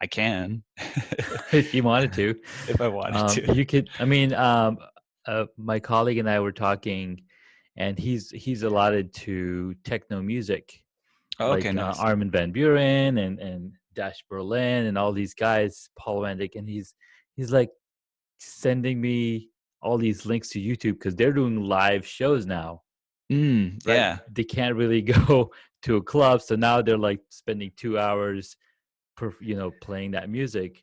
I can if you wanted to. if I wanted to. You could. I mean, my colleague and I were talking, and he's allotted to techno music, Okay, like nice. Armin van Buren and Dash Berlin and all these guys, Paul Wendick, and he's like sending me all these links to YouTube because they're doing live shows now, right? Yeah, They can't really go to a club, so now they're like spending 2 hours per, playing that music.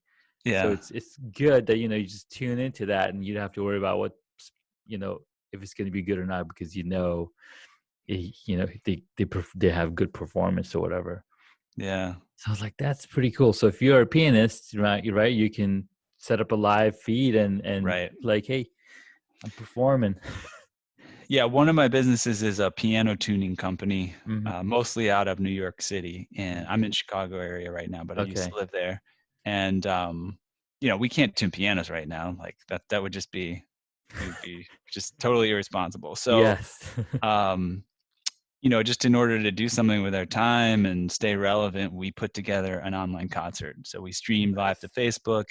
So yeah, it's good that you just tune into that and you don't have to worry about what you know if it's going to be good or not because they have good performance or whatever. yeah. So I was like, that's pretty cool. So if you're a pianist, right, you can set up a live feed and Right. like, hey, I'm performing. Yeah, one of my businesses is a piano tuning company, Hmm. mostly out of New York City, and I'm in Chicago area right now, but I used Okay. to live there. And we can't tune pianos right now. Like that would just be we would be just totally irresponsible. So, Yes. um, just in order to do something with our time and stay relevant, we put together an online concert. So we streamed live to Nice. Facebook,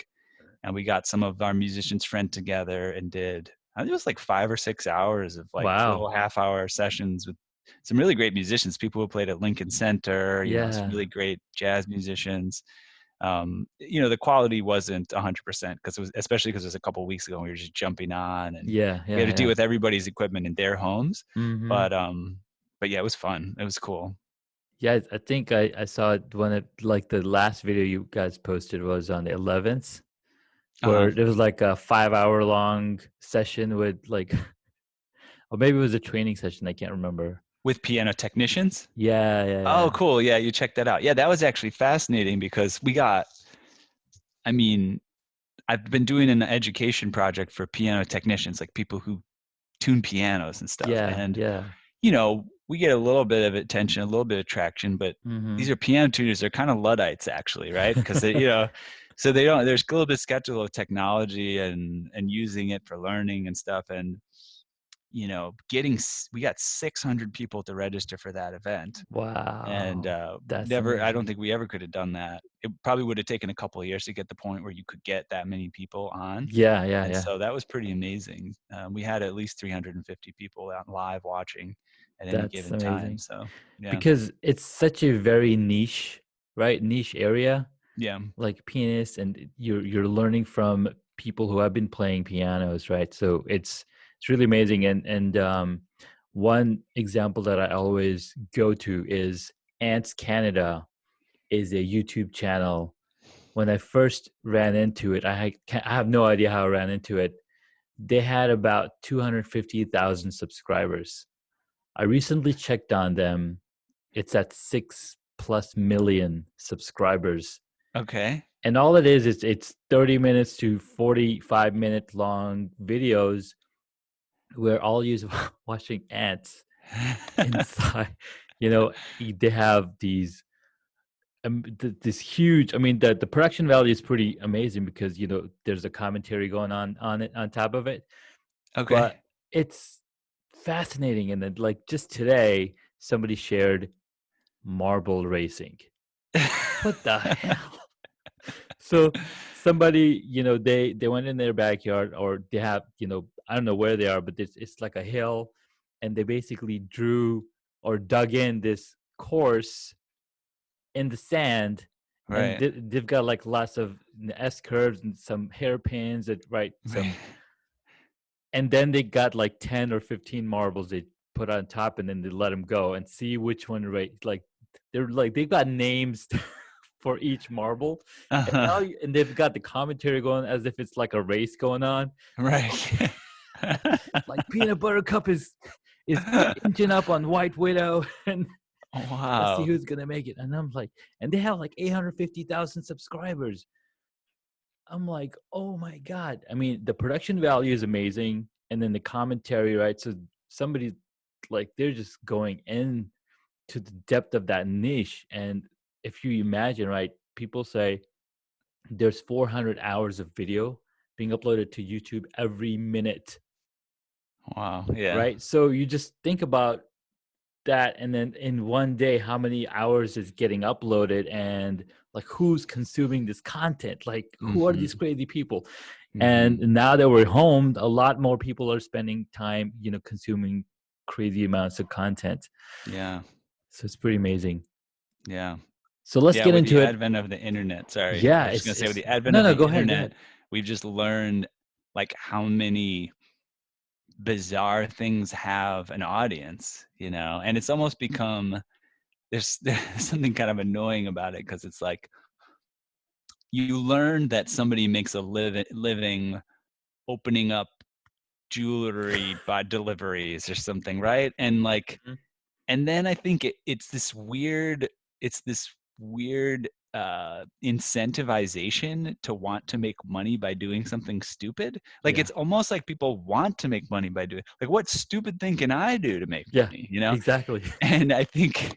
and we got some of our musicians friend together and did, I think it was like 5 or 6 hours of like Wow. little half-hour sessions with some really great musicians, people who played at Lincoln Center, some Yeah. really great jazz musicians. The quality wasn't 100% because it was, especially because it was a couple of weeks ago and we were just jumping on and Yeah. we had Yeah. to deal Yeah. with everybody's equipment in their homes. Hmm. But yeah, it was fun. It was cool. Yeah. I think I saw it when like the last video you guys posted was on the 11th, Uh-huh. where there was like a 5 hour long session with like, or maybe it was a training session. I can't remember. With piano technicians. Yeah. Yeah. Oh, Yeah. cool. Yeah, you checked that out. Yeah, that was actually fascinating because I mean, I've been doing an education project for piano technicians, like people who tune pianos and stuff. Yeah. And, Yeah. we get a little bit of attention, a little bit of traction, but these Hmm. are piano tuners. They're kind of Luddites actually, right? Because so they don't, there's a little bit skeptical of technology and using it for learning and stuff. And, we got 600 people to register for that event. And Wow. That's never, I don't amazing. think we ever could have done that. It probably would have taken a couple of years to get the point where you could get that many people on. Yeah. Yeah. And Yeah. so that was pretty amazing. We had at least 350 people out live watching at any That's given time. amazing So yeah, because it's such a very niche, right? Niche area, yeah, like pianists, and you're learning from people who have been playing pianos, right? So it's really amazing. And one example that I always go to is Ants Canada is a YouTube channel. When I first ran into it, I have no idea how I ran into it. They had about 250,000 subscribers. I recently checked on them. It's at 6+ million subscribers. okay. And all it is it's 30 minutes to 45-minute long videos where all you is watching ants inside. They have these this huge. I mean, the production value is pretty amazing because there's a commentary going on it on top of it. Okay. But it's fascinating. And then, like, just today, somebody shared marble racing. What the hell? So somebody, they went in their backyard, or they have, I don't know where they are, but it's like a hill, and they basically drew or dug in this course in the sand, and Right. they've got like lots of S curves and some hairpins that, right, Right. and then they got like 10 or 15 marbles they put on top, and then they let them go and see which one, right, like they've got names for each marble, and Uh-huh. and they've got the commentary going as if it's like a race going on. Okay, Right. like peanut butter cup is inching up on White Widow, and let's see Wow. who's gonna make it. And I'm like, and they have like 850,000 subscribers. I'm like, oh my God. I mean, the production value is amazing. And then the commentary, right? So somebody's like, they're just going in to the depth of that niche. And if you imagine, right, people say there's 400 hours of video being uploaded to YouTube every minute, Wow. Yeah. right? So you just think about that, and then in one day, how many hours is getting uploaded, and like who's consuming this content? Like who are these Mhm. crazy people? And Mhm. now that we're home, a lot more people are spending time, consuming crazy amounts of content. Yeah. So it's pretty amazing. Yeah. So let's Yeah, get with the into it. advent of the internet, sorry. Yeah, I was just gonna say with it's the advent no, of no, the go ahead, go internet, ahead. we've just learned, like, how many bizarre things have an audience, you know? And it's almost become there's something kind of annoying about it because it's like you learn that somebody makes a living opening up jewelry by deliveries or something, right? And, like, Mhm. and then I think it's this weird incentivization to want to make money by doing something stupid. Like, Yeah, it's almost like people want to make money by doing, like, what stupid thing can I do to make yeah, money, you know? exactly. And I think,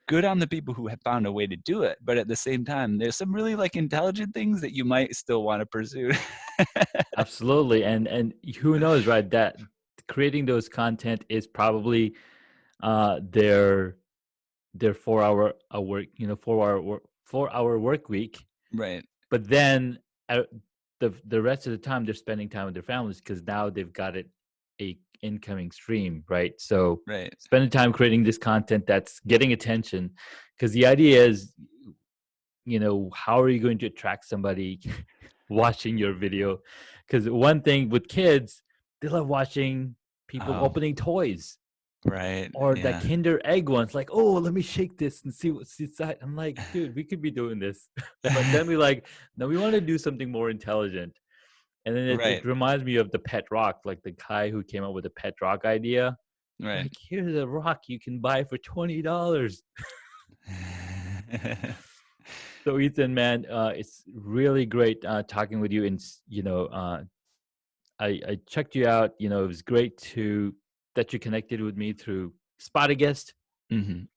good on the people who have found a way to do it, but at the same time, there's some really, like, intelligent things that you might still want to pursue. Absolutely, and who knows, right? That creating those content is probably their 4 hour a work, 4 hour work week. Right, But then uh, the rest of the time they're spending time with their families because now they've got a incoming stream, right? So right. spending time creating this content that's getting attention, because the idea is, how are you going to attract somebody watching your video? Because one thing with kids, they love watching people Oh, opening toys right, or the yeah. Kinder Egg ones. Like, oh, let me shake this and see what's inside. I'm like, dude, we could be doing this, but then we like, no, we want to do something more intelligent. And then it Right, reminds me of the pet rock, like the guy who came up with the pet rock idea. right. Like, here's a rock you can buy for $20. So Ethan, man, it's really great talking with you. And I checked you out. It was great that you connected with me through Spotigest. Mhm.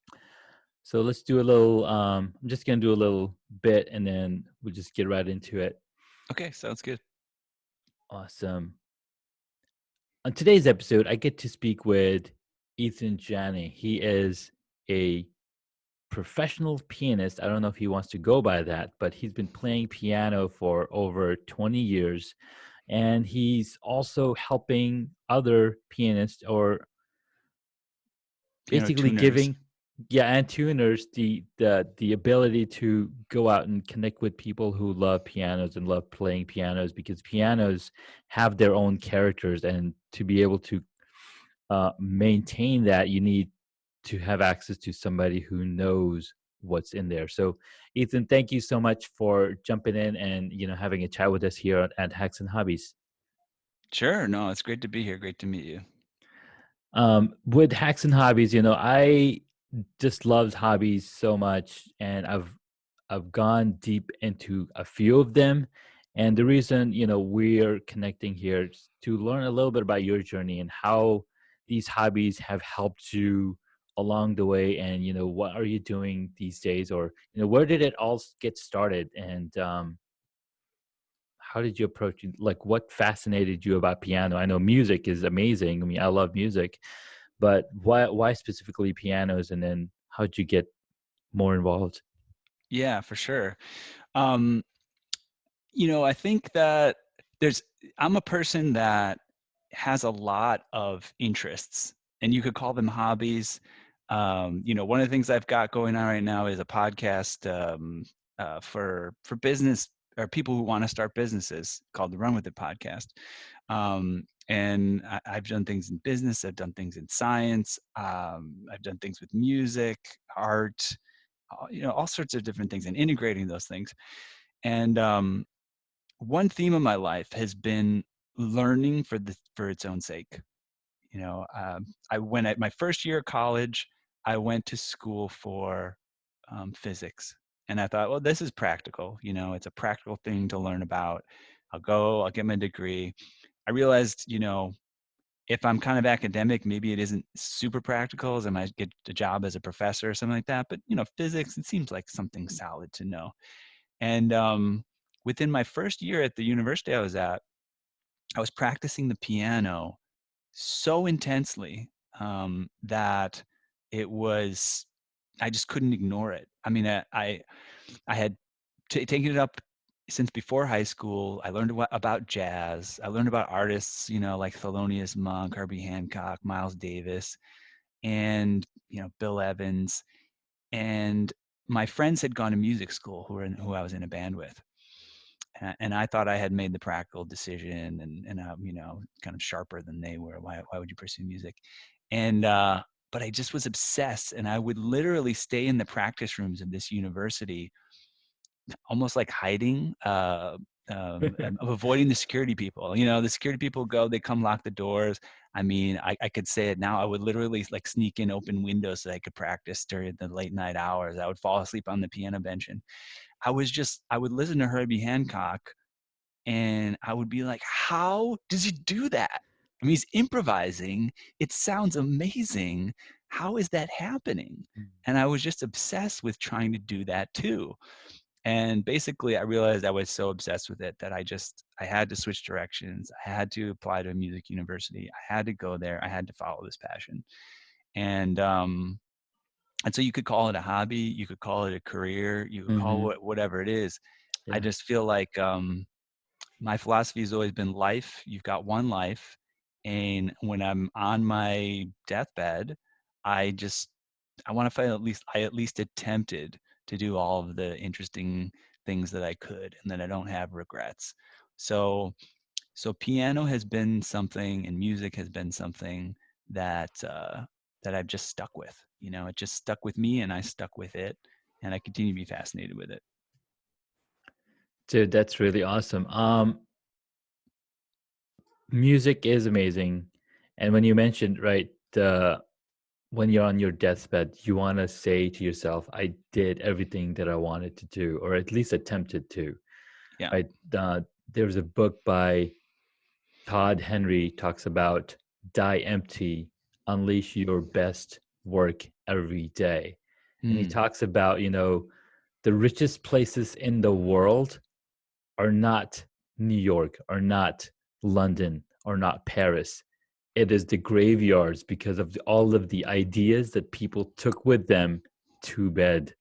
So let's do a little. I'm just gonna do a little bit, and then we'll just get right into it. Okay, sounds good. Awesome. On today's episode, I get to speak with Eathan Janney. He is a professional pianist. I don't know if he wants to go by that, but he's been playing piano for over 20 years. And he's also helping other pianists, or Piano basically tuners. giving, yeah, and tuners the ability to go out and connect with people who love pianos and love playing pianos, because pianos have their own characters, and to be able to maintain that, you need to have access to somebody who knows what's in there. So Ethan, thank you so much for jumping in and having a chat with us here at Hacks and Hobbies. Sure, no, it's great to be here, great to meet you. With Hacks and Hobbies, I just loved hobbies so much, and I've gone deep into a few of them. And the reason, we're connecting here is to learn a little bit about your journey and how these hobbies have helped you along the way. And, what are you doing these days? Or, where did it all get started? And how did you approach it? Like, what fascinated you about piano? I know music is amazing. I mean, I love music, but why specifically pianos? And then how'd you get more involved? Yeah, for sure. Um, I think that there's I'm a person that has a lot of interests, and you could call them hobbies. One of the things I've got going on right now is a podcast for business or people who want to start businesses called the Run With It podcast. And I've done things in business, I've done things in science, I've done things with music, art, all sorts of different things, and integrating those things. And one theme of my life has been learning for its own sake. I went at my first year of college. I went to school for physics, and I thought, well, this is practical. It's a practical thing to learn about. I'll get my degree. I realized, if I'm kind of academic, maybe it isn't super practical, as I might get a job as a professor or something like that. But physics, it seems like something solid to know. And within my first year at the university I was at, I was practicing the piano so intensely that it was, I just couldn't ignore it. I mean, I had taken it up since before high school. I learned about jazz. I learned about artists, you know, like Thelonious Monk, Herbie Hancock, Miles Davis, and, you know, Bill Evans. And my friends had gone to music school who I was in a band with. And I thought I had made the practical decision, and you know, kind of sharper than they were. Why would you pursue music? And but I just was obsessed, and I would literally stay in the practice rooms of this university, almost like hiding, of avoiding the security people. You know, the security people go, they come lock the doors. I mean, I could say it now. I would literally like sneak in open windows so I could practice during the late night hours. I would fall asleep on the piano bench, and I would listen to Herbie Hancock, and I would be like, how does he do that? I mean, he's improvising. It sounds amazing. How is that happening? And I was just obsessed with trying to do that too. And basically, I realized I was so obsessed with it that I had to switch directions. I had to apply to a music university. I had to go there. I had to follow this passion. And and so you could call it a hobby, you could call it a career, you could call Hmm. it whatever it is. I Yeah. just feel like my philosophy has always been life. You've got one life, and when I'm on my deathbed, I just I want to feel I at least attempted to do all of the interesting things that I could, and that I don't have regrets. So piano has been something, and music has been something that that I've just stuck with. You know, it just stuck with me, and I stuck with it, and I continue to be fascinated with it. Dude, that's really awesome. Music is amazing. And when you mentioned, right, the when you're on your deathbed, you want to say to yourself, I did everything that I wanted to do, or at least attempted to, Yeah. right? There's a book by Todd Henry talks about die empty, unleash your best work every day. And he Mm, talks about, the richest places in the world are not New York, are not London, or not Paris. It is the graveyards because of all of the ideas that people took with them to bed,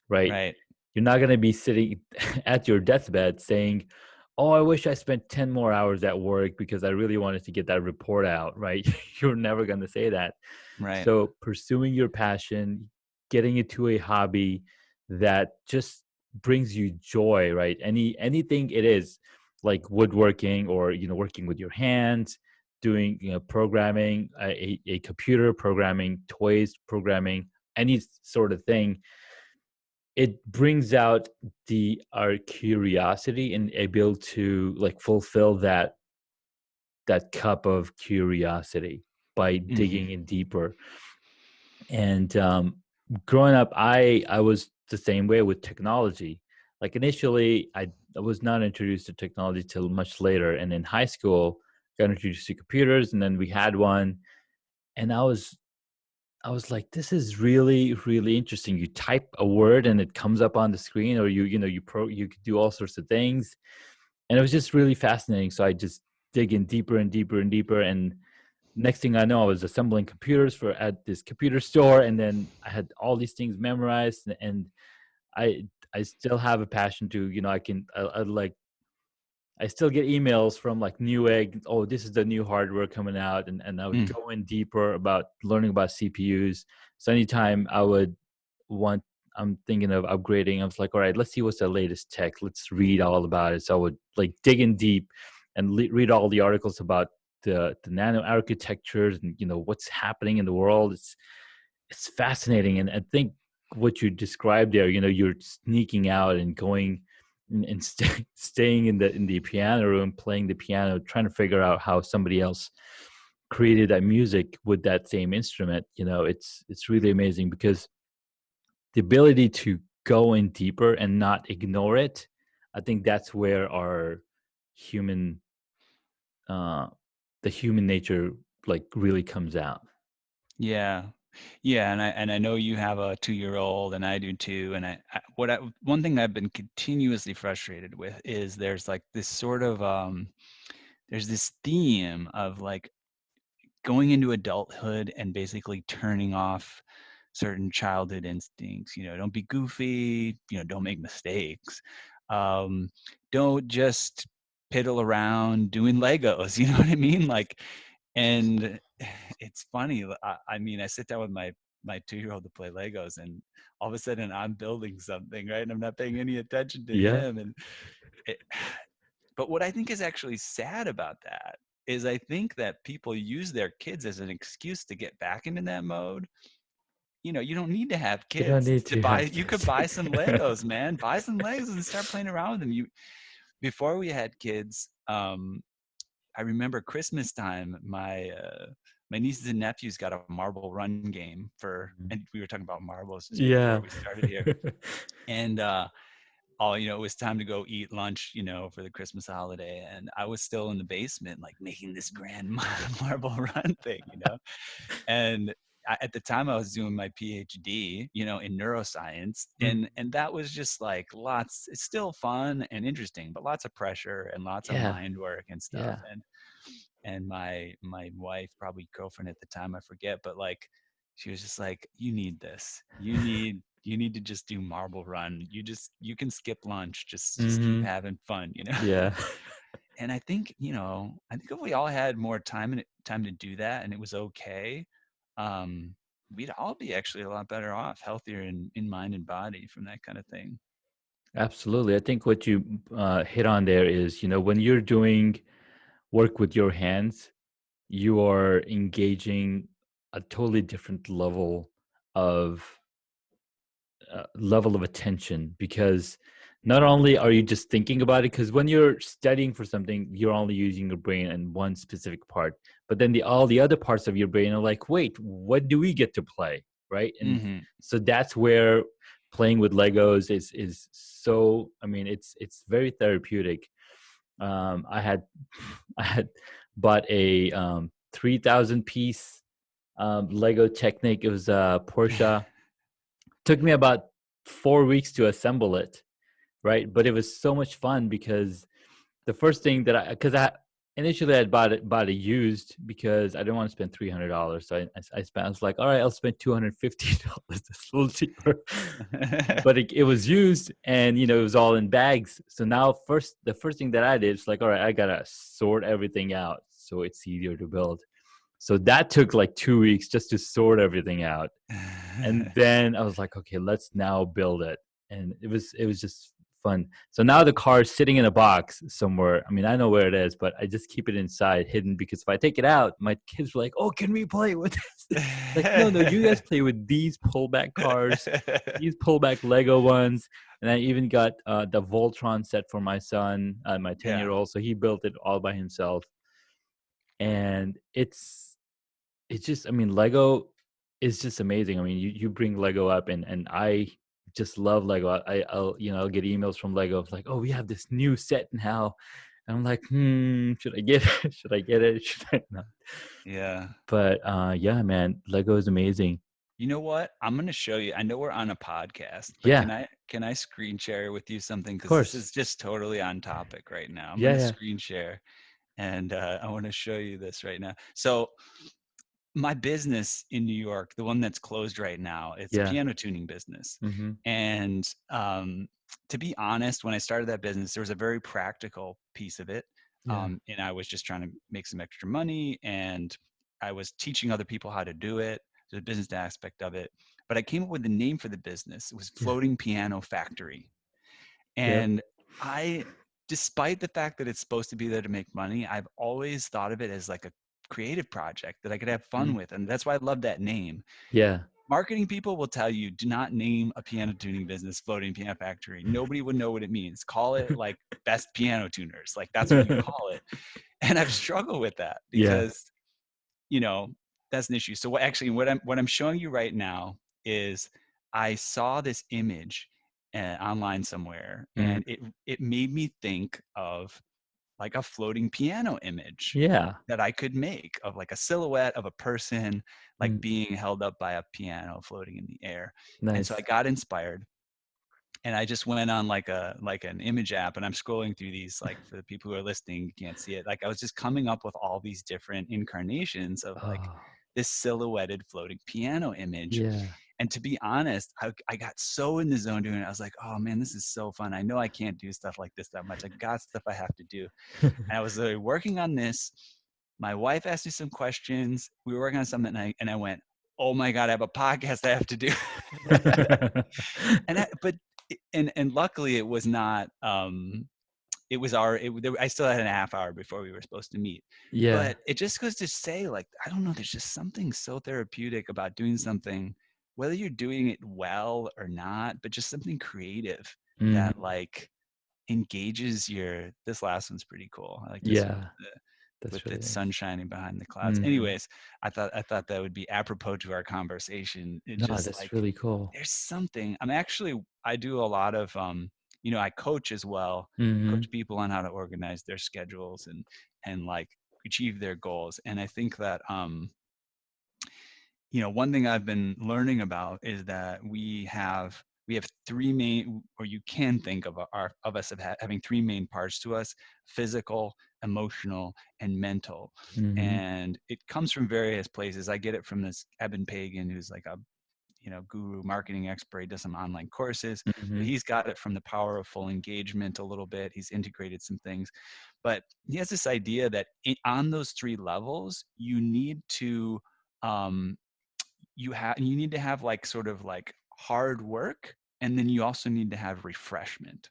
right? right. You're not going to be sitting at your deathbed saying, "Oh, I wish I spent 10 more hours at work because I really wanted to get that report out," right? You're never going to say that. Right. So, pursuing your passion, getting into a hobby that just brings you joy, right? Anything it is, like woodworking, or working with your hands, doing programming, a computer programming, toys programming, any sort of thing, it brings out our curiosity and able to like fulfill that cup of curiosity by Hmm. digging in deeper. And growing up, I was the same way with technology. Like initially, I was not introduced to technology till much later, and in high school, got introduced to computers, and then we had one, and I was like, this is really, really interesting. You type a word and it comes up on the screen, or you could do all sorts of things. And it was just really fascinating. So I just dig in deeper and deeper and deeper. And next thing I know, I was assembling computers at this computer store. And then I had all these things memorized, and I I still have a passion to, I like I still get emails from like Newegg. Oh, this is the new hardware coming out, and I would Mm, go in deeper about learning about CPUs. So anytime want, I'm thinking of upgrading. I was like, all right, let's see what's the latest tech. Let's read all about it. So I would like dig in deep and read all the articles about the nano architectures and what's happening in the world. It's fascinating, and I think what you described there, you're sneaking out and going and staying in the piano room, playing the piano, trying to figure out how somebody else created that music with that same instrument. It's really amazing because the ability to go in deeper and not ignore it, I think that's where our human uh the human nature like really comes out. yeah. Yeah, and I know you have a 2-year-old, and I do too. And one thing that I've been continuously frustrated with is there's like this sort of there's this theme of like going into adulthood and basically turning off certain childhood instincts. Don't be goofy, don't make mistakes. Um, don't just piddle around doing Legos, you know what I mean? Like, and it's funny. I mean, I sit down with my 2-year-old to play Legos, and all of a sudden I'm building something, right? And I'm not paying any attention to Yeah. him. And it, but what I think is actually sad about that is I think that people use their kids as an excuse to get back into that mode. You don't need to have You don't kids need to to buy. have You could kids. buy some Legos, man. Buy some Legos and start playing around with them. Before we had kids, I remember Christmas time, my nieces and nephews got a marble run game and we were talking about marbles just before Yeah. we started here. And it was time to go eat lunch, for the Christmas holiday. And I was still in the basement, like making this grand marble run thing, And at the time I was doing my PhD, in neuroscience. Mm. And that was just like it's still fun and interesting, but lots of pressure and lots of Yeah. mind work and stuff. Yeah. And my wife, probably girlfriend at the time, I forget, but like she was just like, you need this. You need to just do marble run. You can skip lunch. Just keep Mm-hmm. having fun, Yeah. And I think if we all had more time to do that and it was okay, we'd all be actually a lot better off, healthier in mind and body from that kind of thing. Absolutely. I think what you hit on there is, when you're doing work with your hands, you are engaging a totally different of level of attention, because not only are you just thinking about it, because when you're studying for something, you're only using your brain in one specific part, but then all the other parts of your brain are like, wait, what do we get to play, right? And Mm-hmm. so that's where playing with Legos is so, I mean, it's very therapeutic. I had I had bought a 3,000 piece Lego Technic. It was a Porsche. Took me about 4 weeks to assemble it, right? But it was so much fun because the first thing that because I initially I bought it used because I didn't want to spend $300. So I was like, all right, I'll spend $250. That's a little cheaper. But it was used, and it was all in bags. So now the first thing that I did is like, all right, I gotta sort everything out so it's easier to build. So that took like 2 weeks just to sort everything out. And then I was like, okay, let's now build it. And it was just fun. So now the car is sitting in a box somewhere. I mean, I know where it is, but I just keep it inside, hidden, because if I take it out, my kids are like, oh, can we play with this? Like, no, you guys play with these pullback cars, these pullback Lego ones. And I even got the Voltron set for my son, my 10-year-old. So he built it all by himself. And it's just, I mean, Lego is just amazing. I mean, you bring Lego up, and I just love Lego. I'll get emails from Lego like, oh, we have this new set now. And I'm like, should I get it? Should I get it? Should I not? Yeah. But yeah, man, Lego is amazing. You know what? I'm going to show you. I know we're on a podcast, but Yeah, can I screen share with you something? of Because this course. is just totally on topic right now. I'm going Yeah, to yeah, screen share, and I want to show you this right now. So my business in New York, the one that's closed right now, it's a yeah. piano tuning business. Mm-hmm. And to be honest, when I started that business, there was a very practical piece of it. Yeah, And I was just trying to make some extra money, and I was teaching other people how to do it, the business aspect of it. But I came up with the name for the business. It was yeah, Floating Piano Factory. yep. And despite the fact that it's supposed to be there to make money, I've always thought of it as like a creative project that I could have fun Mm. with. And that's why I love that name. Yeah. Marketing people will tell you, do not name a piano tuning business Floating Piano Factory. Nobody would know what it means. Call it like Best Piano Tuners. Like that's what you call it. And I've struggled with that Yeah. because, you know, that's an issue. So what I'm showing you right now is I saw this image online somewhere, Mm. and it made me think of like a floating piano image Yeah. that I could make of like a silhouette of a person like Mm. being held up by a piano floating in the air. And so I Nice. got inspired, and I just went on like an image app, and I'm scrolling through these, like, for the people who are listening, you can't see it. Like, I was just coming up with all these different incarnations of like Oh, this silhouetted floating piano image. yeah. And to be honest, I got so in the zone doing it. I was like, oh man, this is so fun. I know I can't do stuff like this that much. I got stuff I have to do. And I was working on this. My wife asked me some questions. We were working on something, and I went, oh my God, I have a podcast I have to do. And luckily it was not, it was I still had a half hour before we were supposed to meet. Yeah. But it just goes to say, like, I don't know, there's just something so therapeutic about doing something, whether you're doing it well or not, but just something creative that, Mhm. like, engages this last one's pretty cool. I like this one Yeah, that's with really its nice. sun shining behind the clouds. Mhm. Anyways, I thought that would be apropos to our conversation. It No, just, that's like, really cool. there's something. I do a lot of, I coach as well. Coach Mhm. people on how to organize their schedules and like achieve their goals. And I think that, one thing I've been learning about is that we have three main, or you can think of us having three main parts to us: physical, emotional, and mental. Mhm. And it comes from various places. I get it from this Eben Pagan, who's like a guru marketing expert. He does some online courses, but Mhm. he's got it from the power of full engagement a little bit. He's integrated some things, but he has this idea that on those three levels, um, you need to have, like, sort of like hard work, and then you also need to have refreshment.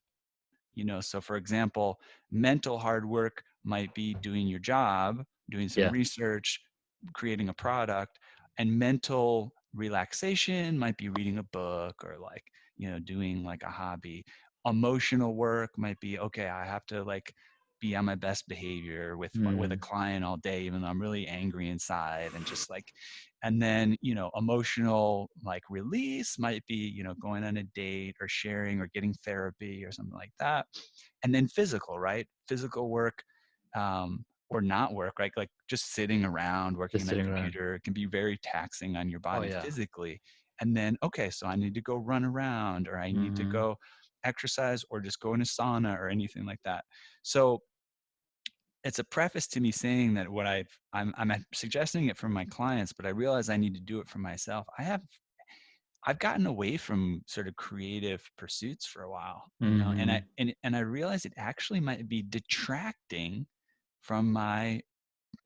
So for example, mental hard work might be doing your job, doing some Yeah. research, creating a product. And mental relaxation might be reading a book, or, like, doing like a hobby. Emotional work might be, okay, I have to, like, be on my best behavior with a Mhm. client all day, even though I'm really angry inside, and just like. And then, emotional, like, release might be, going on a date or sharing or getting therapy or something like that. And then physical, right? Physical work, or not work, right? Like just sitting around working Just on a sitting around. computer can be very taxing on your Oh, body yeah. physically. And then, okay, so I need to go run around, or I need to Mhm. go exercise, or just go in a sauna or anything like that. So it's a preface to me saying that I'm suggesting it for my clients, but I realize I need to do it for myself. I've gotten away from sort of creative pursuits for a while, and I Mhm. and I realize it actually might be detracting from my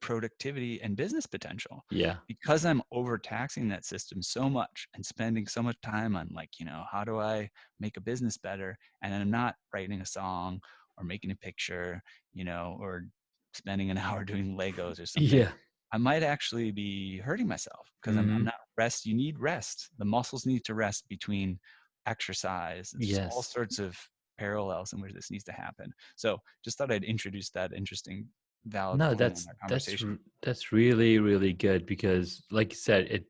productivity and business potential, Yeah. because I'm overtaxing that system so much and spending so much time on, like, how do I make a business better? And I'm not writing a song or making a picture, or spending an hour doing Legos or something. Yeah. I might actually be hurting myself because I'm Mhm. not rest. You need rest. The muscles need to rest between exercise. It's just all Yes. sorts of parallels in which this needs to happen. So just thought I'd introduce that interesting, valid No, point in our that's conversation. that's really really good because, like you said,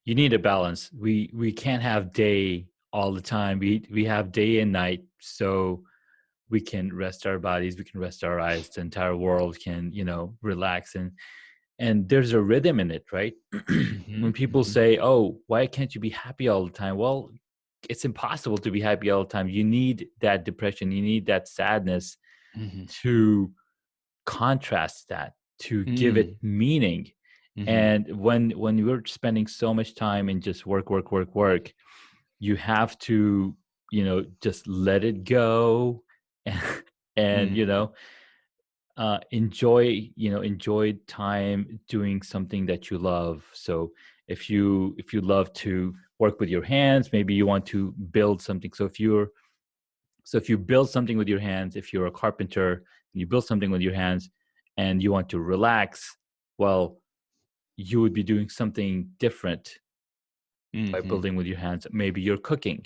you need a balance. We can't have day all the time. We have day and night, so we can rest our bodies, we can rest our eyes. The entire world can, relax, and there's a rhythm in it, right? When Mhm, people mhm, say, "Oh, why can't you be happy all the time?" Well, it's impossible to be happy all the time. You need that depression, you need that sadness mhm, to contrast that, to give it mm, meaning. mhm, And when you're spending so much time in just work, work, work, work, you have to, just let it go and, and mhm, enjoy time doing something that you love. So if you love to work with your hands, maybe you want to build something. So if you build something with your hands, if you're a carpenter and you build something with your hands and you want to relax, well, you would be doing something different by mhm, building with your hands. Maybe you're cooking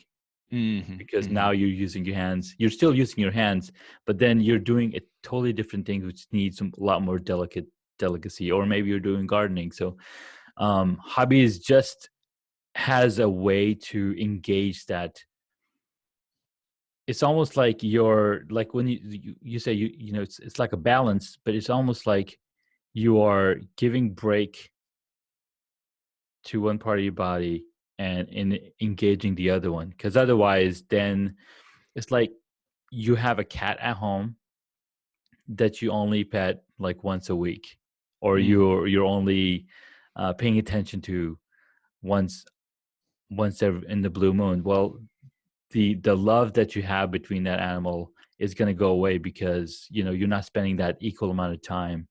mhm, because now mhm, you're using your hands. You're still using your hands, but then you're doing a totally different thing, which needs a lot more delicacy. Or maybe you're doing gardening. So hobbies just has a way to engage that. It's almost like you're like when you say it's like a balance, but it's almost like you are giving break to one part of your body and in engaging the other one. Because otherwise, then it's like you have a cat at home that you only pet like once a week, or Mm. you're only paying attention to once in the blue moon. Well, the love that you have between that animal is going to go away because you're not spending that equal amount of time,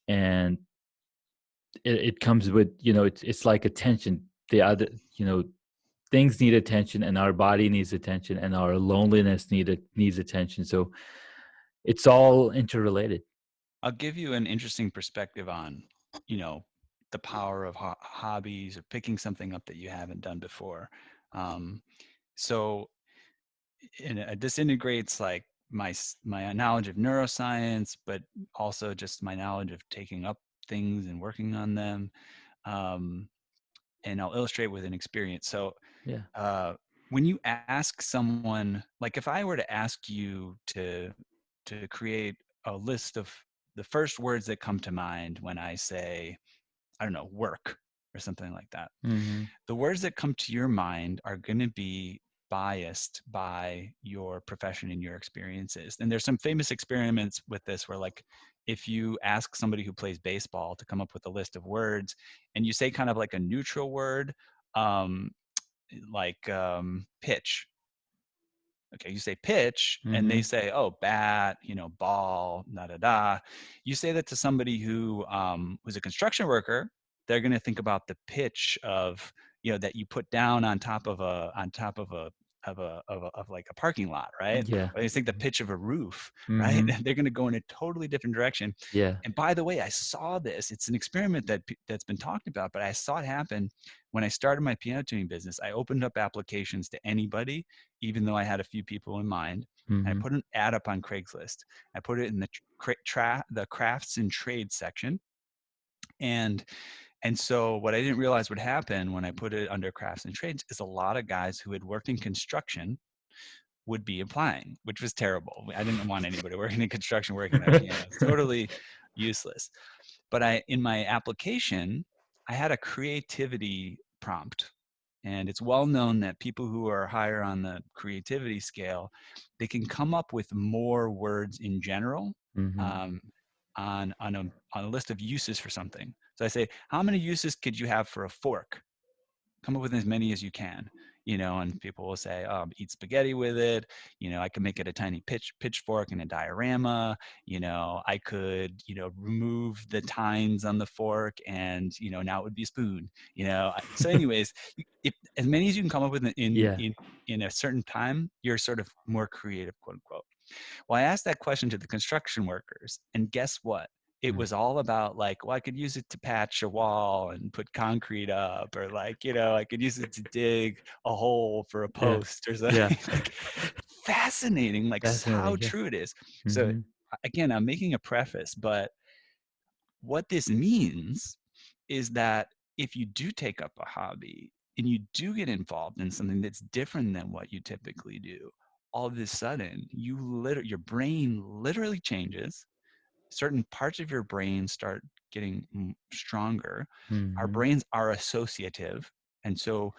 and it comes with it's like attention. The other things need attention, and our body needs attention, and our loneliness needs attention. So it's all interrelated. I'll give you an interesting perspective on, you know, the power of hobbies or picking something up that you haven't done before. Um, so this integrates like my knowledge of neuroscience, but also just my knowledge of taking up things and working on them. Um, and I'll illustrate with an experience. So Yeah. uh, when you ask someone, like if I were to ask you to create a list of the first words that come to mind when I say, I don't know, work or something like that, Mm-hmm. the words that come to your mind are going to be biased by your profession and your experiences. And there's some famous experiments with this where, like, if you ask somebody who plays baseball to come up with a list of words and you say kind of like a neutral word, um, pitch. Okay, you say pitch, and they Mm-hmm. say, "Oh, bat, ball, da da da." You say that to somebody who was a construction worker. They're going to think about the pitch of that you put down on top of like a parking lot, right? Yeah. Or they think the pitch of a roof, right? Mm-hmm. They're going to go in a totally different direction. Yeah. And by the way, I saw this. It's an experiment that's been talked about, but I saw it happen when I started my piano tuning business. I opened up applications to anybody, even though I had a few people in mind. And I Mm-hmm. put an ad up on Craigslist. I put it in the crafts and trades section. And and so what I didn't realize would happen when I put it under crafts and trades is a lot of guys who had worked in construction would be applying, which was terrible. I didn't want anybody working in construction working on pianos. Totally useless. But in my application, I had a creativity prompt. And it's well known that people who are higher on the creativity scale, they can come up with more words in general Mm-hmm. um, on a list of uses for something. So I say, how many uses could you have for a fork? Come up with as many as you can, and people will say, eat spaghetti with it. I could make it a tiny pitchfork and a diorama. I could, remove the tines on the fork and, now it would be a spoon, So anyways, if as many as you can come up with in, Yeah. in, in a certain time, you're sort of more creative, quote unquote. Well, I asked that question to the construction workers, and guess what? It Mm. was all about like, well, I could use it to patch a wall and put concrete up, or like, I could use it to dig a hole for a Yeah. post or Yeah. something. Like, fascinating, like how Fascinating. Yeah. true it is. So Mm-hmm. again, I'm making a preface, but what this means is that if you do take up a hobby and you do get involved in something that's different than what you typically do, all of a sudden your brain literally changes. Certain parts of your brain start getting stronger. Our Mm-hmm. brains are associative, and so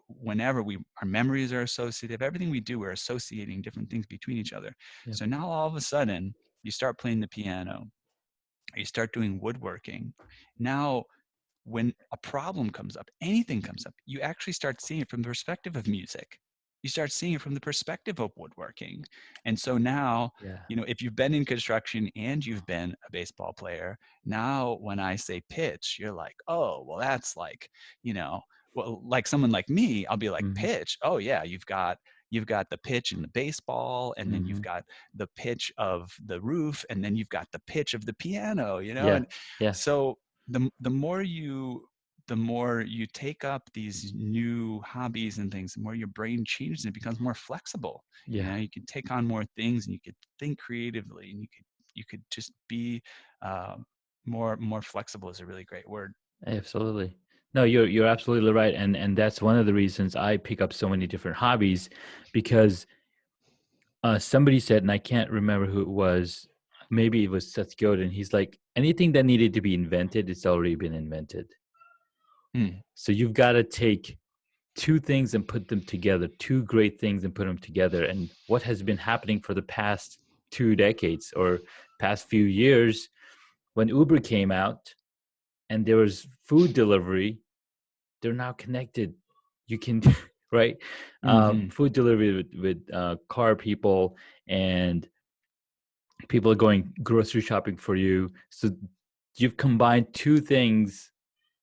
whenever our memories are associative, everything we do, we're associating different things between each other. Yep. So now all of a sudden you start playing the piano, or you start doing woodworking. Now when a problem comes up, anything comes up, you actually start seeing it from the perspective of music. You start seeing it from the perspective of woodworking. And so now, Yeah. if you've been in construction and you've been a baseball player, now when I say pitch, you're like, oh, well, that's like, well, like someone like me, I'll be like, Mm-hmm. pitch. Oh yeah, you've got the pitch in the baseball, and then Mm-hmm. you've got the pitch of the roof, and then you've got the pitch of the piano, Yeah. and Yeah. so the more you take up these new hobbies and things, the more your brain changes and it becomes more flexible. Yeah. You can take on more things and you could think creatively, and you could just be uh, more flexible is a really great word. Absolutely. No, you're absolutely right, and that's one of the reasons I pick up so many different hobbies, because somebody said, and I can't remember who it was. Maybe it was Seth Godin. He's like, anything that needed to be invented, it's already been invented. Mm. So you've got to take two things and put them together, two great things and put them together. And what has been happening for the past 2 decades or past few years, when Uber came out and there was food delivery, they're now connected. You can, right? Hmm. Food delivery with car people, and people are going grocery shopping for you. So you've combined two things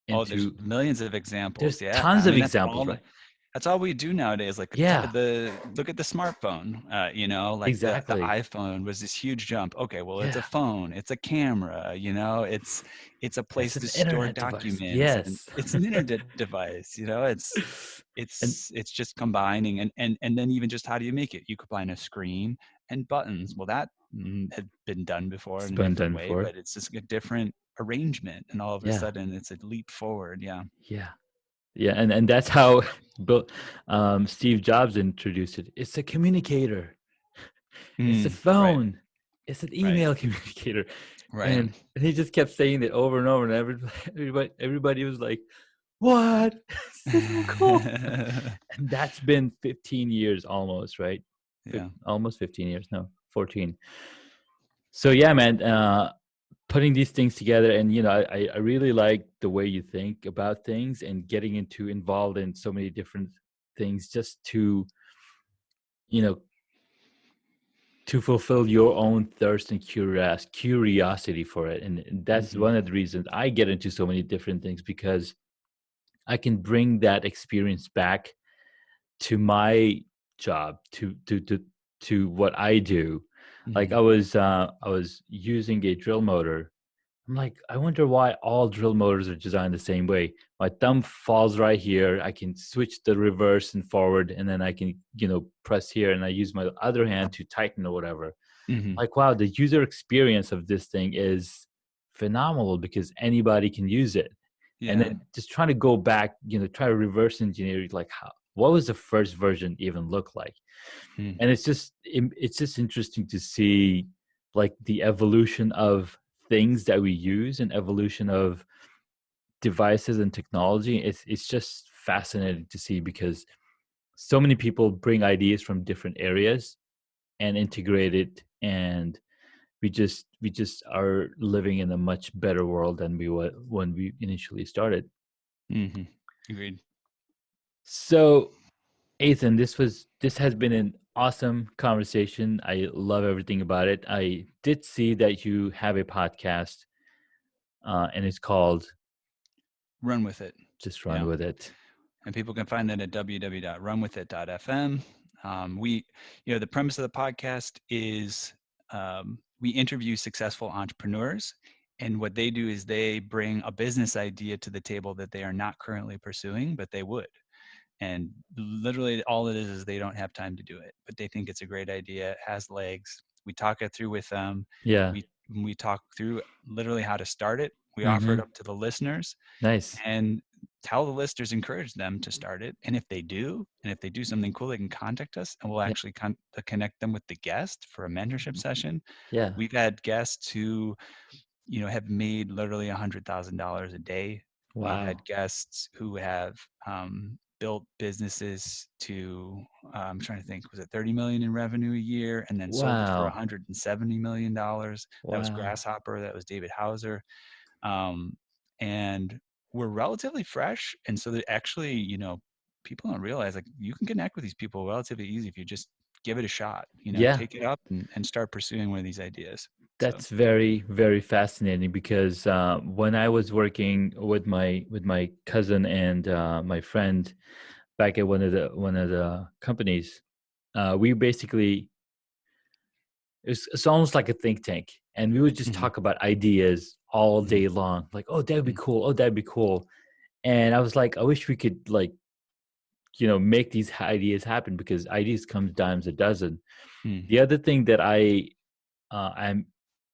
Oh, there's into, millions of examples. there's Yeah. tons I of mean, that's examples, all. right? That's all we do nowadays. Like Yeah, look at the smartphone. Like the exactly. iPhone was this huge jump. Okay, well, it's a Yeah, phone, it's a camera. It's a it's place an to store internet device. documents, and Yes. it's an internet device. And It's just combining, and then even just how do you make it? You combine a screen and buttons. Well, that had been done before it's in a been different done way, before. but it's just a different arrangement, and all of a Yeah, sudden, it's a leap forward. Yeah. yeah, yeah. And that's how Bill, Steve Jobs introduced it. It's a communicator. It's a Right. phone. It's an Right. email communicator. Right. And he just kept saying it over and over, and everybody was like, "What? This is so cool!" And that's been 15 years almost, right? Yeah. Almost 15 years. No, 14. So yeah, man. Putting these things together, and I really like the way you think about things and getting into involved in so many different things just to you know to fulfill your own thirst and curiosity for it. And that's Mhm. one of the reasons I get into so many different things, because I can bring that experience back to my job, to what I do. Like Mhm. I was using a drill motor. I'm like, I wonder why all drill motors are designed the same way. My thumb falls right here. I can switch the reverse and forward, and then I can, press here, and I use my other hand to tighten or whatever. Mhm. Like, wow, the user experience of this thing is phenomenal because anybody can use it. And Yeah. then just trying to go back, try to reverse engineer, like, what was the first version even look like? Mm. And it's just interesting to see, like, the evolution of things that we use and evolution of devices and technology. It's just fascinating to see, because so many people bring ideas from different areas and integrate it, and we just are living in a much better world than we were when we initially started. Mhm. Agreed. So, Ethan, this has been an awesome conversation. I love everything about it. I did see that you have a podcast, and it's called Run with it. Just Run Yeah. With It. And people can find that at www.runwithit.fm. We, the premise of the podcast is we interview successful entrepreneurs, and what they do is they bring a business idea to the table that they are not currently pursuing, but they would. And literally all it is they don't have time to do it, but they think it's a great idea, it has legs. We talk it through with them. Yeah. We talk through literally how to start it. We offer it Mm-hmm. up to the listeners Nice. and tell the listeners, encourage them to start it. And if they do, and if they do something cool, they can contact us, and we'll Yeah. actually connect them with the guest for a mentorship session. Yeah. We've had guests who have made literally $100,000 a day. We've had Wow. guests who have built businesses to, I'm trying to think, was it 30 million in revenue a year, and then sold it for Wow. $170 million. That was Wow. Grasshopper. That was David Hauser. Um, and we're relatively fresh. And so that actually, people don't realize, like, you can connect with these people relatively easy if you just give it a shot, Yeah. take it up and start pursuing one of these ideas. So, That's very, very fascinating, because when I was working with my cousin and my friend back at one of the companies, we basically, it's almost like a think tank, and we would just mhm, talk about ideas all mhm, day long, like, oh, that'd be mhm, cool, oh, that'd be cool. And I was like, I wish we could, like, make these ideas happen, because ideas comes dimes a dozen. mhm. The other thing that I'm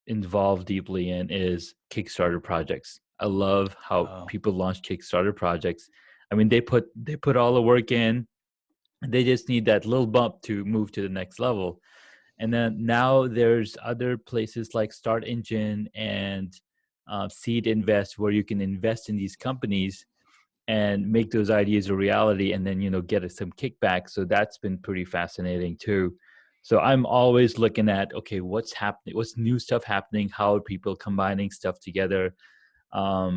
involved deeply in is Kickstarter projects. I love how Oh, people launch Kickstarter projects. I mean, they put all the work in. They just need that little bump to move to the next level. And then now there's other places like Start Engine and Seed Invest, where you can invest in these companies, and make those ideas a reality, and then get some kickback. So that's been pretty fascinating too. So I'm always looking at, okay, what's happening, what's new stuff happening, how are people combining stuff together. um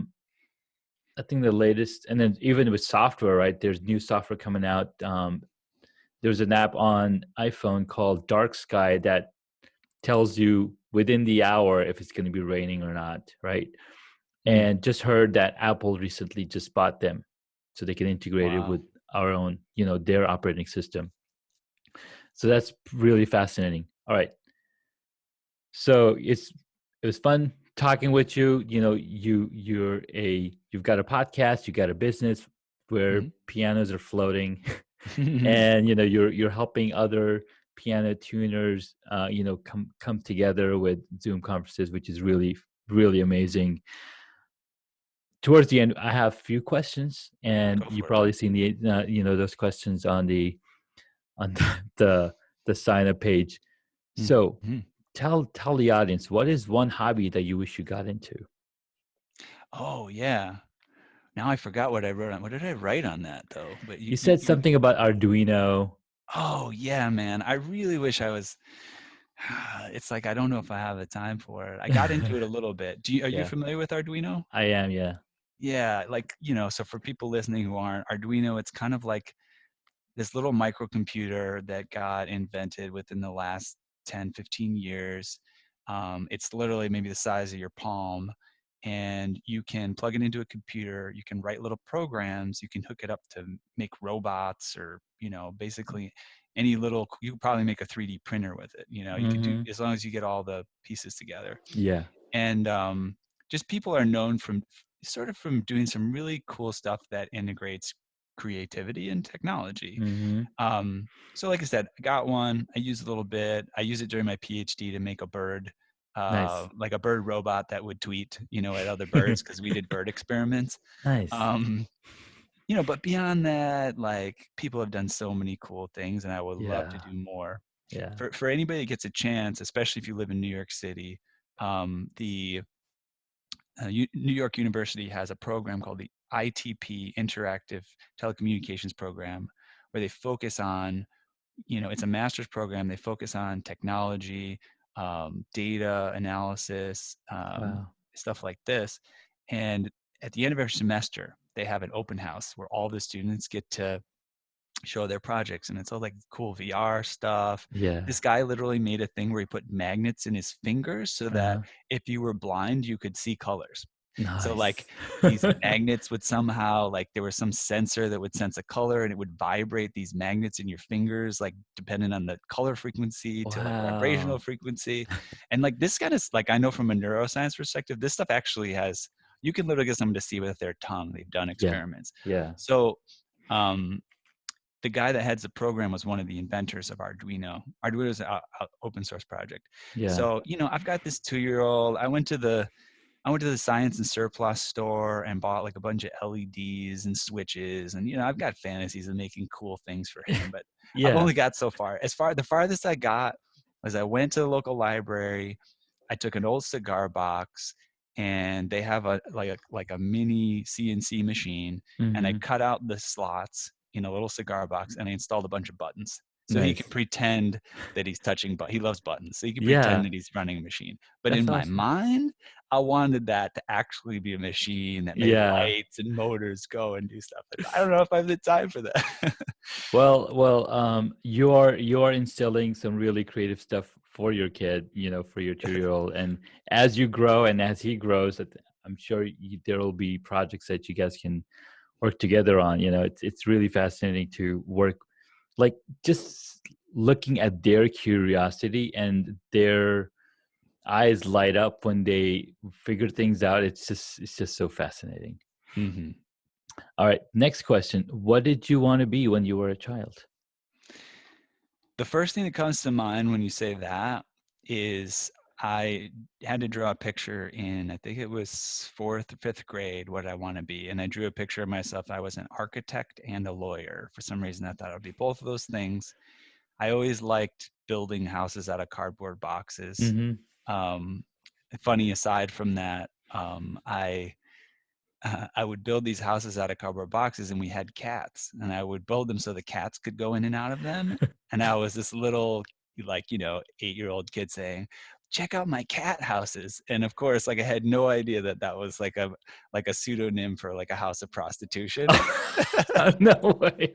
I think the latest, and then even with software, right, there's new software coming out. There's an app on iPhone called Dark Sky that tells you within the hour if it's going to be raining or not, right? Mm, And just heard that Apple recently just bought them, so they can integrate it wow. with our own, their operating system. So that's really fascinating. All right, so it was fun talking with you. You've got a podcast, you got a business where Mhm. pianos are floating, and you're helping other piano tuners come together with Zoom conferences, which is really, really amazing. Towards the end, I have a few questions, and Go you've for it. probably seen the those questions on on the the sign up page. So Mhm. tell the audience, what is one hobby that you wish you got into? Oh yeah. Now I forgot what I wrote on. What did I write on that though? But You said you something about Arduino. oh yeah, man. I really wish I was. It's like I don't know if I have the time for it. I got into it a little bit. Are you Yeah, familiar with Arduino? I am. Yeah. Yeah, like, so for people listening who aren't, Arduino, it's kind of like this little microcomputer that got invented within the last 10, 15 years. It's literally maybe the size of your palm, and you can plug it into a computer. You can write little programs. You can hook it up to make robots, or basically any little. You could probably make a 3D printer with it. You could do, Mm-hmm. as long as you get all the pieces together. Yeah. And just people are known from sort of from doing some really cool stuff that integrates creativity and technology. Mm-hmm. So like I said, I got one. I use a little bit. I use it during my PhD to make a bird, Nice. like a bird robot that would tweet, at other birds, because we did bird experiments. Nice. Um, but beyond that, like, people have done so many cool things, and I would love to Yeah. do more. Yeah. For anybody that gets a chance, especially if you live in New York City, the New York University has a program called the ITP, Interactive Telecommunications Program, where they focus on, it's a master's program. They focus on technology, data analysis, Wow. stuff like this. And at the end of every semester, they have an open house where all the students get to show their projects, and it's all like cool VR stuff. Yeah. This guy literally made a thing where he put magnets in his fingers so that Uh-huh. if you were blind, you could see colors. So like Nice. these magnets would somehow, like, there was some sensor that would sense a color, and it would vibrate these magnets in your fingers, like depending on the color frequency to like a vibrational Wow. frequency. And like this kind of, like, I know from a neuroscience perspective, this stuff actually has, you can literally get someone to see with their tongue. They've done Yeah. experiments. Yeah. So um the guy that heads the program was one of the inventors of Arduino. Arduino is an open source project. Yeah. So, I've got this 2-year-old. I went to the science and surplus store and bought like a bunch of LEDs and switches. And, I've got fantasies of making cool things for him, but I've Yeah. only got so far. The farthest I got was I went to the local library. I took an old cigar box, and they have a mini CNC machine, and I Mm-hmm. cut out the slots in a little cigar box, and I installed a bunch of buttons. So he can Nice. pretend that he's touching, but he loves buttons. So he can pretend Yeah. that he's running a machine. But That's in my awesome. mind, I wanted that to actually be a machine that made Yeah. lights and motors go and do stuff. I don't know if I have the time for that. Well, you're instilling some really creative stuff for your kid, for your 2-year-old, and as you grow and as he grows, I'm sure there will be projects that you guys can work together on. It's really fascinating to work, like, just looking at their curiosity and their eyes light up when they figure things out. It's just so fascinating. hmm All right, next question. What did you want to be when you were a child? The first thing that comes to mind when you say that is I had to draw a picture in, I think it was fourth or fifth grade, what I want to be. And I drew a picture of myself. I was an architect and a lawyer. For some reason, I thought I would be both of those things. I always liked building houses out of cardboard boxes. Mm-hmm. Um, Funny aside from that, I I would build these houses out of cardboard boxes, and we had cats, and I would build them so the cats could go in and out of them. And I was this little, like, 8-year-old kid saying, check out my cat houses. And of course, like, I had no idea that that was like a pseudonym for like a house of prostitution. No way.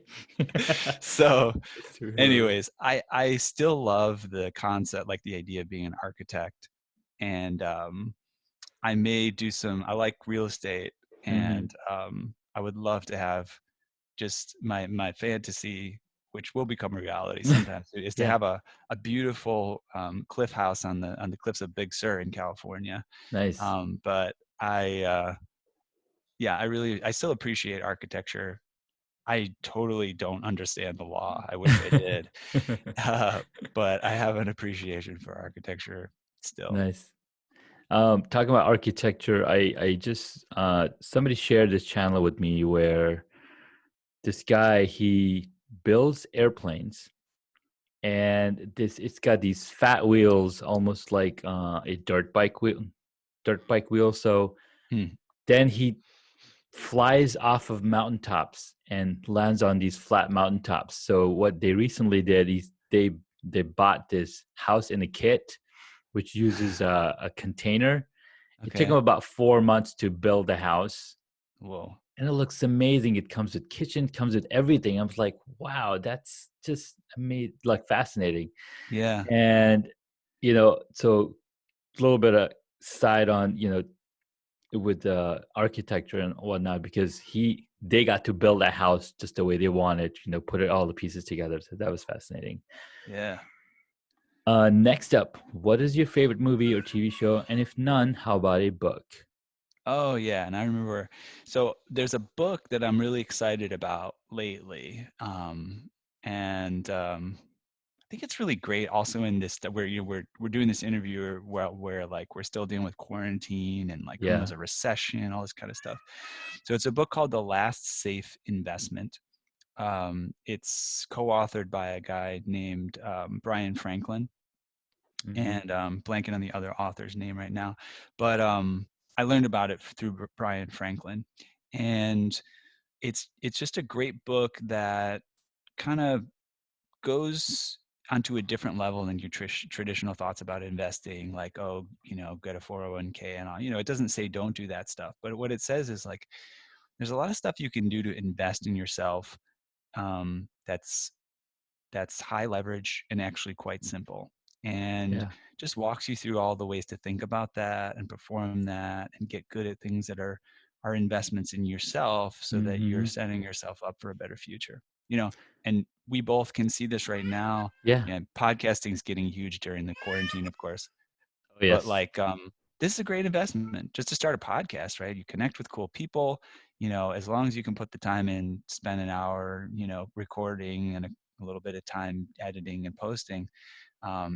So That's too hilarious. anyways, I still love the concept, like the idea of being an architect. And I may do some, I like real estate, Hmm. and I would love to have just my fantasy, which will become a reality sometime soon, is to Yeah, have a beautiful cliff house on the cliffs of Big Sur in California. nice. But yeah, I still appreciate architecture. I totally don't understand the law. I wish I did. Uh, but I have an appreciation for architecture still. Nice. Talking about architecture, I just somebody shared this channel with me where this guy, he builds airplanes, and it's got these fat wheels, almost like a dirt bike wheel. So Hmm. then he flies off of mountaintops and lands on these flat mountaintops. So what they recently did is they bought this house in a kit, which uses a container. It took them Okay. about 4 months to build the house, Whoa. and it looks amazing. It comes with kitchen, comes with everything. I was like, wow, that's just like fascinating. Yeah. And so a little bit of side on with the architecture and whatnot, because they got to build a house just the way they wanted, put all the pieces together. So that was fascinating. Yeah. Next up, what is your favorite movie or TV show? And if none, how about a book? Oh yeah, and I remember. So there's a book that I'm really excited about lately, and I think it's really great. Also in this that where we're doing this interview where like we're still dealing with quarantine and like who knows, Yeah. a recession, all this kind of stuff. So it's a book called The Last Safe Investment. It's co-authored by a guy named Brian Franklin, Hmm. and blanking on the other author's name right now, but I learned about it through Brian Franklin, and it's just a great book that kind of goes onto a different level than your traditional thoughts about investing, like, oh, get a 401k and all. It doesn't say don't do that stuff, but what it says is like there's a lot of stuff you can do to invest in yourself, that's high leverage and actually quite simple, and Yeah. just walks you through all the ways to think about that and perform that and get good at things that are investments in yourself, so that you're Hmm. setting yourself up for a better future. And we both can see this right now. Yeah. And podcasting is getting huge during the quarantine, of course, Oh, but yes. like this is a great investment just to start a podcast, right? You connect with cool people, as long as you can put the time in, spend an hour, recording, and a little bit of time editing and posting.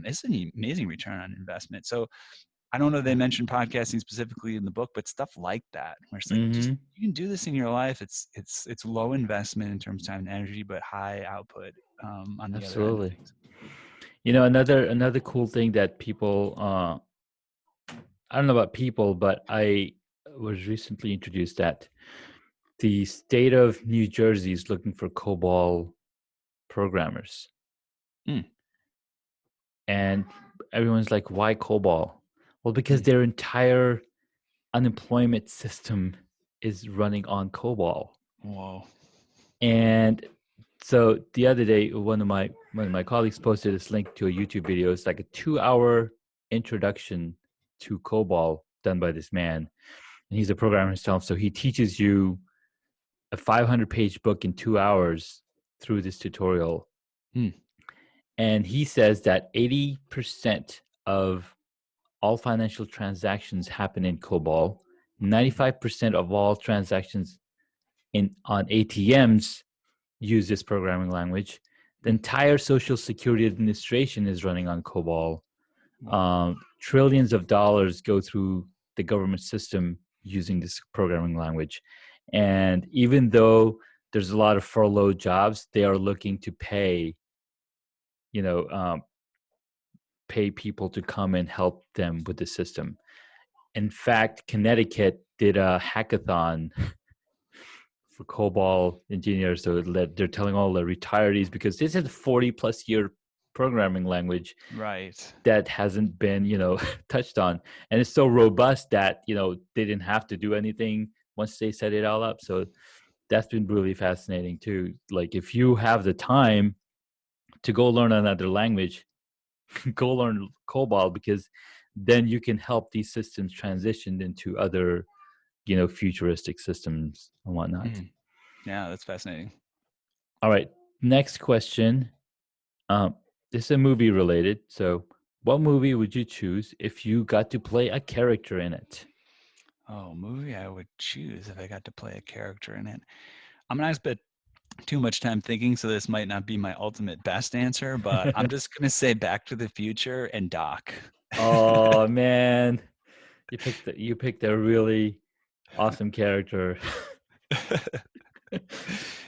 It's an amazing return on investment. So I don't know if they Yeah. mentioned podcasting specifically in the book, but stuff like that, where it's like, just Hmm. you can do this in your life. It's low investment in terms of time and energy, but high output on the other end of Absolutely. things. Another cool thing that people, I don't know about people, but I was recently introduced that the state of New Jersey is looking for COBOL programmers. Mm, And everyone's like, why COBOL? Well, because mm, their entire unemployment system is running on COBOL. whoa. And so the other day, one of my colleagues posted this link to a YouTube video. It's like a 2-hour introduction to COBOL done by this man. And he's a programmer himself. So he teaches you a 500-page book in 2 hours through this tutorial. Mm, And he says that 80% of all financial transactions happen in COBOL. mm, 95% of all transactions on ATMs use this programming language. The mm. entire Social Security Administration is running on COBOL. Whoa. Trillions of dollars go through the government system using this programming language. And even though there's a lot of furloughed jobs, they are looking to you know, um, pay people to come and help them with the system. In fact, Connecticut, did a hackathon for COBOL engineers. So they're telling all the retirees, because this is a 40 plus year programming language Right. that hasn't been, touched on. And it's so robust that, they didn't have to do anything once they set it all up. So that's been really fascinating too. Like if you have the time to go learn another language, go learn COBOL, because then you can help these systems transition into other, futuristic systems and whatnot. Mm. Yeah, that's fascinating. All right. Next question. Um, this is a movie related. So, what movie would you choose if you got to play a character in it? Oh, movie I would choose if I got to play a character in it. I'm not spend too much time thinking, so this might not be my ultimate best answer, but I'm just gonna say Back to the Future and Doc. Oh man, you picked a really awesome character.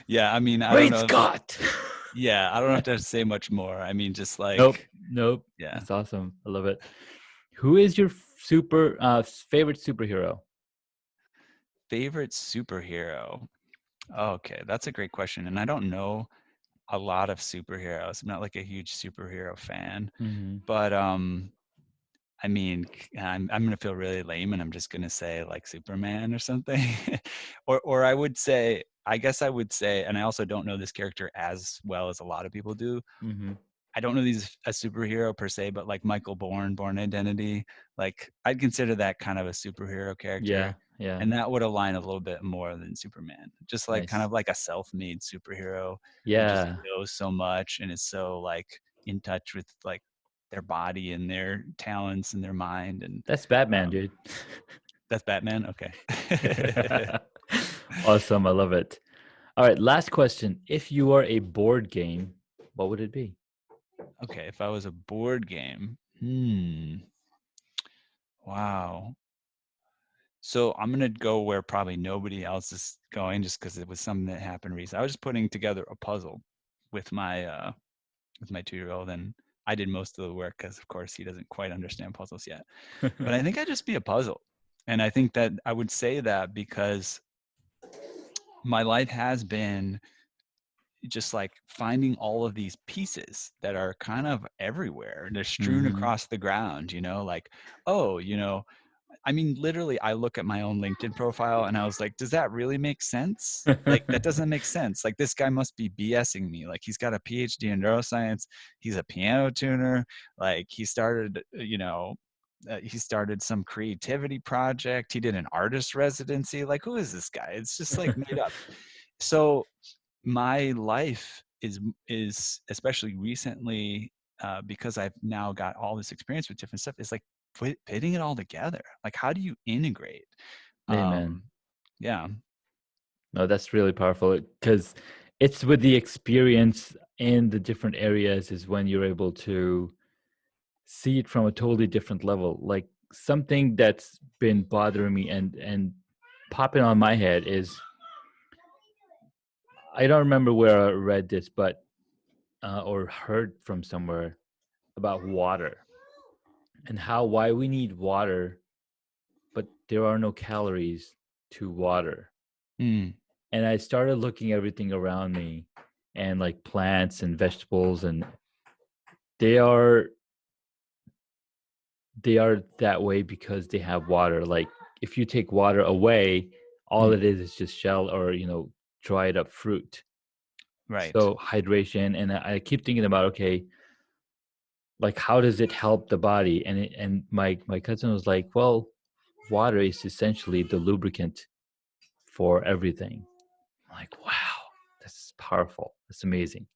Yeah, I mean, I don't Great know. Scott! Yeah, I don't have to say much more. I mean, just Nope, like, nope. yeah, That's awesome. I love it. Who is your favorite superhero? favorite superhero. Okay, that's a great question, and I don't know a lot of superheroes. I'm not like a huge superhero fan, Mm-hmm. but I mean, I'm gonna feel really lame, and I'm just gonna say like Superman or something, or I would say, I guess I would say, and I also don't know this character as well as a lot of people do. Mm-hmm. I don't know he's a superhero per se, but like Michael Bourne, Bourne Identity, like I'd consider that kind of a superhero character, Yeah, yeah. and that would align a little bit more than Superman. Just like kind Nice. of like a self-made superhero who just Yeah. knows so much and is so like in touch with like their body and their talents and their mind, and That's Batman, um, dude. that's Batman. Okay. Awesome. I love it. All right, last question. If you are a board game, what would it be? Okay, if I was a board game, wow. So I'm gonna go where probably nobody else is going, just because it was something that happened recently. I was just putting together a puzzle with my 2-year-old, and I did most of the work because, of course, he doesn't quite understand puzzles yet. But I think I'd just be a puzzle, and I think that I would say that because my life has been just like finding all of these pieces that are kind of everywhere. They're strewn Mm-hmm. across the ground, like, oh, I mean, literally, I look at my own LinkedIn profile and I was like, does that really make sense? Like, that doesn't make sense. Like, this guy must be BSing me. Like, he's got a PhD in neuroscience. He's a piano tuner. Like, he started some creativity project. He did an artist residency. Like, who is this guy? It's just like made up. So my life is especially recently, because I've now got all this experience with different stuff, is like putting it all together. Like, how do you integrate? Amen. Um, yeah. No, that's really powerful, because it's with the experience in the different areas is when you're able to see it from a totally different level. Like something that's been bothering me and popping on my head is, I don't remember where I read this, but or heard from somewhere about water and why we need water, but there are no calories to water. Mm, And I started looking everything around me, and like plants and vegetables, and they are they are that way because they have water. Like if you take water away, all mm, it is just shell or dried up fruit. right. So hydration, and I keep thinking about, okay, like how does it help the body? And my cousin was like, well, water is essentially the lubricant for everything. I'm like, wow, that's powerful. That's amazing.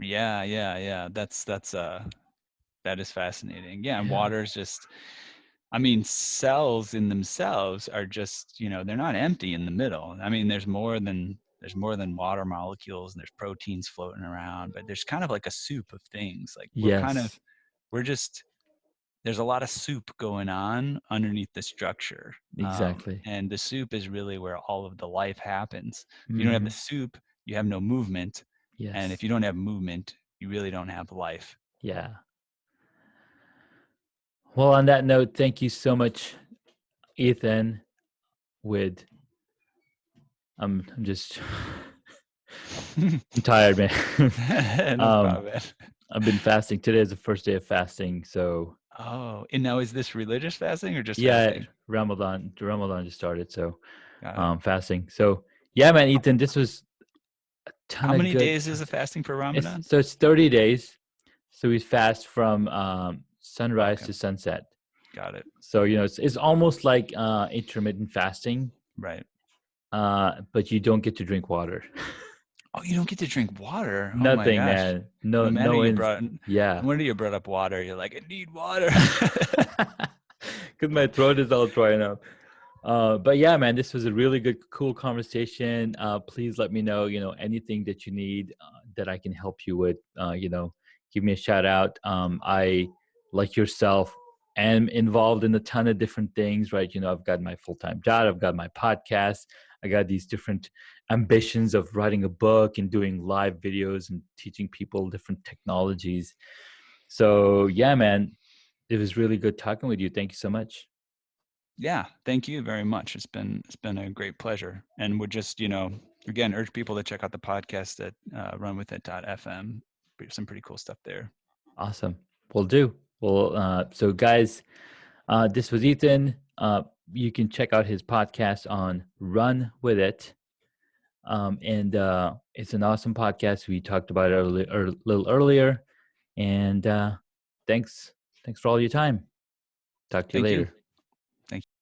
Yeah, yeah, yeah. That is fascinating. Yeah, and Yeah. water is just, I mean, cells in themselves are just, they're not empty in the middle. I mean, there's more than water molecules, and there's proteins floating around, but there's kind of like a soup of things. Like Yes. we're just there's a lot of soup going on underneath the structure. Exactly. And the soup is really where all of the life happens. If you don't have the Hmm. soup, you have no movement. And if Yes. you don't have movement, you really don't have life. Yeah. Well, on that note, thank you so much, Ethan. with. I'm just. I'm tired, man. No problem, man. I've been fasting. Today is the first day of fasting, so. Oh, and now is this religious fasting or just Yeah, fasting? Ramadan. Ramadan just started, so Got it. fasting. So yeah, man, Ethan, this was a ton How of many good. days is the fasting for Ramadan? It's 30 days. So we fast from sunrise Okay, to sunset. got it. So it's almost like intermittent fasting, Right. but you don't get to drink water. Oh, you don't get to drink water. Oh my Nothing, gosh. man. No No, matter no, you ins brought, yeah. no wonder you brought up water. You're like, I need water. Because my throat is all drying up. But yeah, man, this was a really good, cool conversation. Please let me know, anything that you need that I can help you with. Give me a shout out. I, like yourself, am involved in a ton of different things, right? I've got my full-time job, I've got my podcast, I got these different ambitions of writing a book and doing live videos and teaching people different technologies. So yeah, man, it was really good talking with you. Thank you so much. Yeah, thank you very much. It's been a great pleasure, and would just again urge people to check out the podcast at runwithit.fm. Some pretty cool stuff there. Awesome. Will do. Well, so guys, this was Ethan. You can check out his podcast on Run With It. And it's an awesome podcast. We talked about it a little earlier. And thanks for all your time. Talk to you Thank you. later.